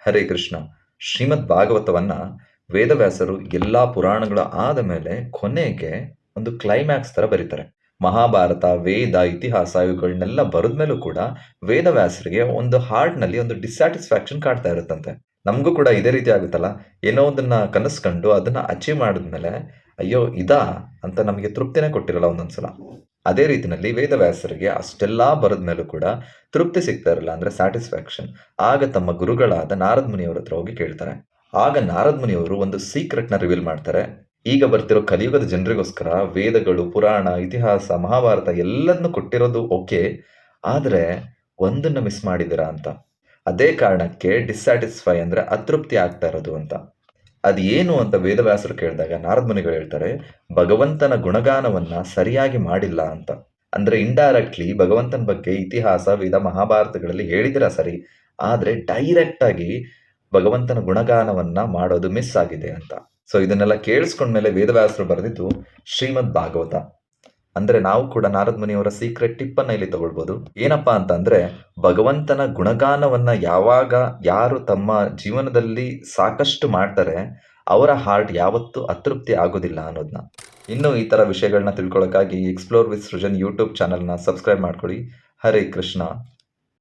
ಹರೇ ಕೃಷ್ಣ. ಶ್ರೀಮದ್ ಭಾಗವತವನ್ನ ವೇದವ್ಯಾಸರು ಎಲ್ಲಾ ಪುರಾಣಗಳು ಆದ ಮೇಲೆ ಕೊನೆಗೆ ಒಂದು ಕ್ಲೈಮ್ಯಾಕ್ಸ್ ತರ ಬರೀತಾರೆ. ಮಹಾಭಾರತ, ವೇದ, ಇತಿಹಾಸ ಇವುಗಳನ್ನೆಲ್ಲ ಬರೆದ್ಮೇಲೂ ಕೂಡ ವೇದವ್ಯಾಸರಿಗೆ ಒಂದು ಹಾರ್ಟ್‌ನಲ್ಲಿ ಒಂದು ಡಿಸ್ಸ್ಯಾಟಿಸ್ಫ್ಯಾಕ್ಷನ್ ಕಾಡ್ತಾ ಇರುತ್ತಂತೆ. ನಮಗೂ ಕೂಡ ಇದೇ ರೀತಿ ಆಗುತ್ತಲ್ಲ. ಏನೋ ಒಂದನ್ನ ಕನಸು ಕಂಡು ಅದನ್ನ ಅಚೀವ್ ಮಾಡಿದ್ಮೇಲೆ ಅಯ್ಯೋ ಇದಾ ಅಂತ ನಮಗೆ ತೃಪ್ತಿನೇ ಕೊಟ್ಟಿರಲ್ಲ ಒಂದೊಂದ್ಸಲ. ಅದೇ ರೀತಿನಲ್ಲಿ ವೇದವ್ಯಾಸರಿಗೆ ಅಷ್ಟೆಲ್ಲಾ ಬರೆದ್ಮೇಲೂ ಕೂಡ ತೃಪ್ತಿ ಸಿಗ್ತಾ ಇರಲ್ಲ, ಅಂದ್ರೆ ಸ್ಯಾಟಿಸ್ಫ್ಯಾಕ್ಷನ್. ಆಗ ತಮ್ಮ ಗುರುಗಳಾದ ನಾರದ್ ಮುನಿಯವರ ಹತ್ರ ಹೋಗಿ ಕೇಳ್ತಾರೆ. ಆಗ ನಾರದ್ ಮುನಿಯವರು ಒಂದು ಸೀಕ್ರೆಟ್‌ನ ರಿವೀಲ್ ಮಾಡ್ತಾರೆ. ಈಗ ಬರ್ತಿರೋ ಕಲಿಯುಗದ ಜನರಿಗೋಸ್ಕರ ವೇದಗಳು, ಪುರಾಣ, ಇತಿಹಾಸ, ಮಹಾಭಾರತ ಎಲ್ಲದನ್ನೂ ಕೊಟ್ಟಿರೋದು ಓಕೆ. ಆದ್ರೆ ಒಂದನ್ನ ಮಿಸ್ ಮಾಡಿದ್ದೀರಾ ಅಂತ. ಅದೇ ಕಾರಣಕ್ಕೆ ಡಿಸ್ಸ್ಯಾಟಿಸ್ಫೈ ಅಂದ್ರೆ ಅತೃಪ್ತಿ ಆಗ್ತಾ ಇರೋದು ಅಂತ. ಅದೇನು ಅಂತ ವೇದವ್ಯಾಸರು ಕೇಳಿದಾಗ ನಾರದ್ ಮುನಿಗಳು ಹೇಳ್ತಾರೆ, ಭಗವಂತನ ಗುಣಗಾನವನ್ನ ಸರಿಯಾಗಿ ಮಾಡಿಲ್ಲ ಅಂತ. ಅಂದ್ರೆ ಇಂಡೈರೆಕ್ಟ್ಲಿ ಭಗವಂತನ ಬಗ್ಗೆ ಇತಿಹಾಸ, ವೇದ, ಮಹಾಭಾರತಗಳಲ್ಲಿ ಹೇಳಿದಿರ ಸರಿ, ಆದ್ರೆ ಡೈರೆಕ್ಟ್ ಆಗಿ ಭಗವಂತನ ಗುಣಗಾನವನ್ನ ಮಾಡೋದು ಮಿಸ್ ಆಗಿದೆ ಅಂತ. ಸೊ ಇದನ್ನೆಲ್ಲ ಕೇಳಿಸ್ಕೊಂಡ್ಮೇಲೆ ವೇದವ್ಯಾಸರು ಬರೆದಿದ್ದು ಶ್ರೀಮದ್ ಭಾಗವತ. ಅಂದ್ರೆ ನಾವು ಕೂಡ ನಾರದ್ ಮುನಿಯವರ ಸೀಕ್ರೆಟ್ ಟಿಪ್ ಅನ್ನ ಇಲ್ಲಿ ತಗೊಳ್ಬಹುದು. ಏನಪ್ಪಾ ಅಂತಂದ್ರೆ, ಭಗವಂತನ ಗುಣಗಾನವನ್ನ ಯಾವಾಗ ಯಾರು ತಮ್ಮ ಜೀವನದಲ್ಲಿ ಸಾಕಷ್ಟು ಮಾಡ್ತಾರೆ, ಅವರ ಹಾರ್ಟ್ ಯಾವತ್ತೂ ಅತೃಪ್ತಿ ಆಗೋದಿಲ್ಲ ಅನ್ನೋದನ್ನ. ಇನ್ನು ಈ ತರ ವಿಷಯಗಳನ್ನ ತಿಳ್ಕೊಳ್ಳೋಕ್ಕಾಗಿ ಎಕ್ಸ್ಪ್ಲೋರ್ ವಿತ್ ಸೃಜನ್ ಯೂಟ್ಯೂಬ್ ಚಾನಲ್ನ ಸಬ್ಸ್ಕ್ರೈಬ್ ಮಾಡ್ಕೊಳ್ಳಿ. ಹರೇ ಕೃಷ್ಣ.